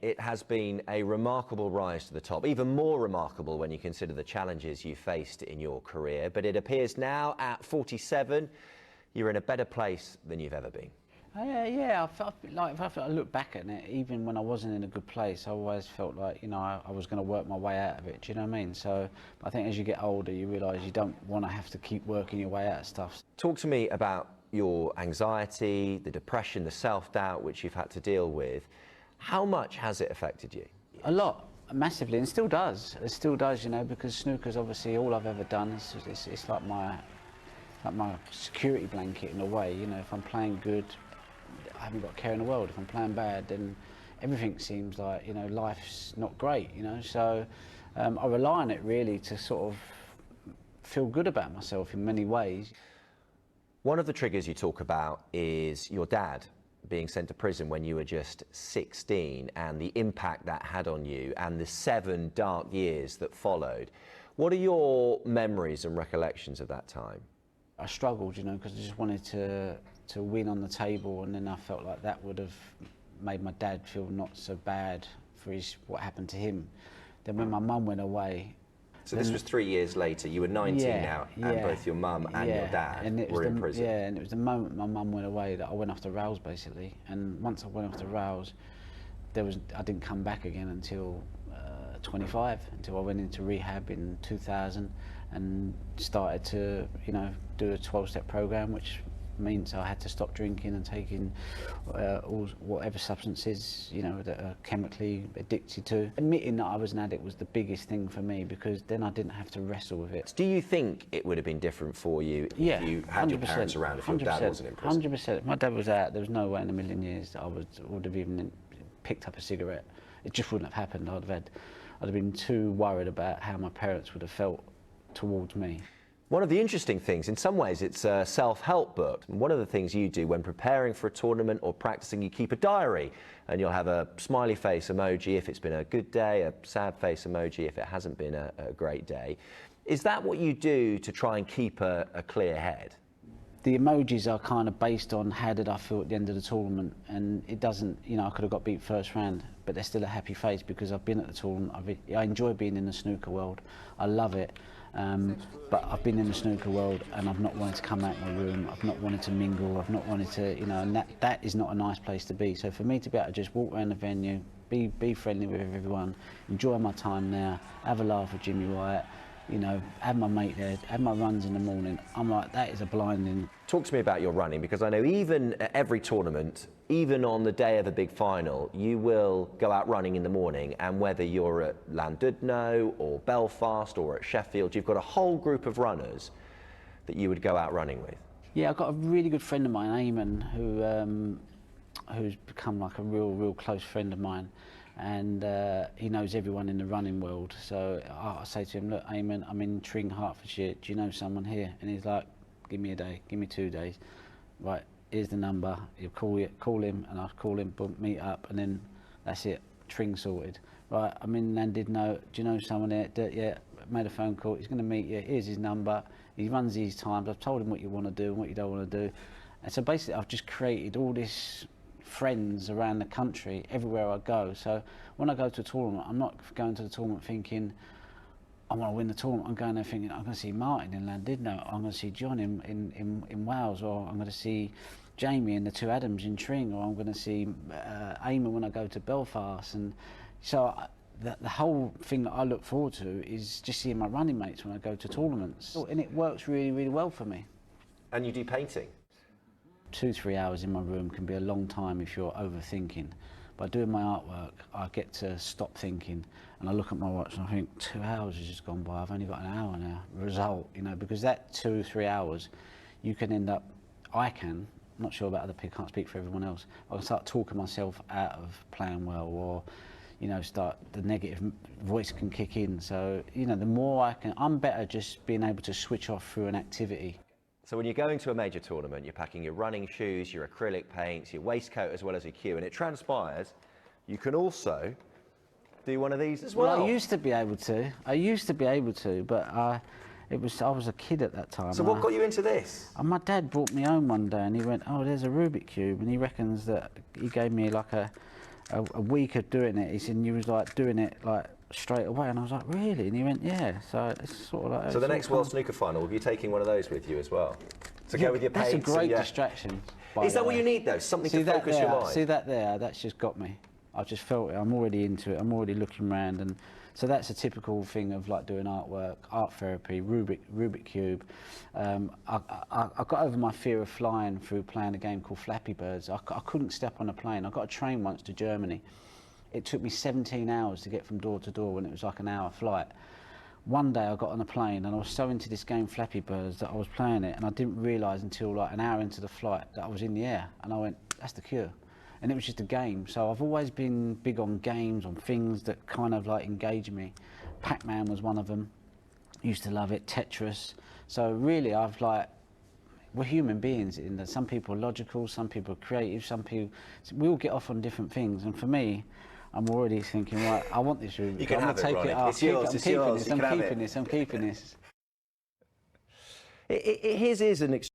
it has been a remarkable rise to the top, even more remarkable when you consider the challenges you faced in your career. But it appears now at 47, you're in a better place than you've ever been. Yeah, I felt like if I look back at it, even when I wasn't in a good place, I always felt like, you know, I was going to work my way out of it. Do you know what I mean? So I think as you get older, you realise you don't want to have to keep working your way out of stuff. Talk to me about your anxiety, the depression, the self-doubt which you've had to deal with. How much has it affected you? A lot, massively, and still does. It still does, you know, because snooker's obviously all I've ever done. It's like my security blanket in a way. You know, if I'm playing good, I haven't got a care in the world. If I'm playing bad, then everything seems like, you know, life's not great, you know. So I rely on it really to sort of feel good about myself in many ways. One of the triggers you talk about is your dad being sent to prison when you were just 16 and the impact that had on you and the 7 dark years that followed. What are your memories and recollections of that time? I struggled, you know, because I just wanted to win on the table, and then I felt like that would have made my dad feel not so bad for what happened to him. Then when my mum went away. So this was 3 years later, you were 19 now, and both your mum and your dad were in prison. Yeah, and it was the moment my mum went away that I went off the rails, basically. And once I went off the rails, I didn't come back again until 25, until I went into rehab in 2000 and started to, you know, do a 12-step program, which means I had to stop drinking and taking whatever substances, you know, that are chemically addicted to. Admitting that I was an addict was the biggest thing for me, because then I didn't have to wrestle with it. Do you think it would have been different for you if you had your parents around, if your dad wasn't in prison? 100%. If my dad was out, there was no way in a million years that I would have even picked up a cigarette. It just wouldn't have happened. I'd have been too worried about how my parents would have felt towards me. One of the interesting things, in some ways, it's a self-help book. And one of the things you do when preparing for a tournament or practicing, you keep a diary, and you'll have a smiley face emoji if it's been a good day, a sad face emoji if it hasn't been a great day. Is that what you do to try and keep a clear head? The emojis are kind of based on how did I feel at the end of the tournament, and it doesn't, you know, I could have got beat first round, but they're still a happy face because I've been at the tournament. I enjoy being in the snooker world. I love it. But I've been in the snooker world and I've not wanted to come out of my room, I've not wanted to mingle, I've not wanted to, you know, and that is not a nice place to be. So for me to be able to just walk around the venue, be friendly with everyone, enjoy my time now, have a laugh with Jimmy Wyatt, you know, have my mate there, have my runs in the morning, I'm like, that is a blinding. Talk to me about your running, because I know even at every tournament, even on the day of a big final, you will go out running in the morning, and whether you're at Llandudno or Belfast or at Sheffield, you've got a whole group of runners that you would go out running with. Yeah, I've got a really good friend of mine, Eamon, who's become like a real close friend of mine, and he knows everyone in the running world. So I say to him, look, Eamon, I'm in Tring, Hertfordshire, do you know someone here? And he's like, give me a day, give me 2 days. Right, here's the number, you call him, and I'll call him, boom, meet up, and then that's it, Tring sorted. Right, I'm in Llandudno, do you know someone there? Yeah, made a phone call, he's going to meet you, here's his number, he runs these times, I've told him what you want to do and what you don't want to do. And so basically I've just created all this friends around the country, everywhere I go. So when I go to a tournament, I'm not going to the tournament thinking, I want to win the tournament. I'm going there thinking, I'm going to see Martin in Llandudno, I'm going to see John in Wales, or I'm going to see Jamie and the 2 Adams in Tring, or I'm going to see Eamon when I go to Belfast. And so the whole thing that I look forward to is just seeing my running mates when I go to tournaments. And it works really well for me. And you do painting? 2-3 hours in my room can be a long time if you're overthinking. By doing my artwork, I get to stop thinking, and I look at my watch and I think 2 hours has just gone by, I've only got an hour now. Result, you know, because that 2-3 hours, you can end up, I'm not sure about other people, can't speak for everyone else, I can start talking myself out of playing well, or, you know, the negative voice can kick in. So, you know, the more I'm better just being able to switch off through an activity. So when you're going to a major tournament, you're packing your running shoes, your acrylic paints, your waistcoat, as well as your cue, and it transpires you can also do one of these as well. I used to be able to, but I was a kid at that time. So what got you into this? My dad brought me home one day and he went, oh, there's a Rubik cube, and he reckons that he gave me like a a week of doing it. He said, and you was like doing it like straight away, and I was like, really? And he went, yeah. So it's sort of like. So the next World Snooker final, will you be taking one of those with you as well? To go with your paints. That's a great distraction. Is that what you need though? Something to focus your mind. See that there? That's just got me. I just felt it. I'm already into it. I'm already looking around, and so that's a typical thing of like doing artwork, art therapy, Rubik cube. I got over my fear of flying through playing a game called Flappy Birds. I couldn't step on a plane. I got a train once to Germany. It took me 17 hours to get from door to door when it was like an hour flight. One day I got on a plane and I was so into this game Flappy Birds that I was playing it, and I didn't realise until like an hour into the flight that I was in the air, and I went, that's the cure. And it was just a game. So I've always been big on games, on things that kind of like engage me. Pac-Man was one of them. Used to love it. Tetris. So really, we're human beings. Some people are logical, some people are creative, we all get off on different things. And for me, I'm already thinking, right, I want this Rubik. You can have it, take Ronnie. it up. It's yours. I'm keeping this. I'm keeping this. His is an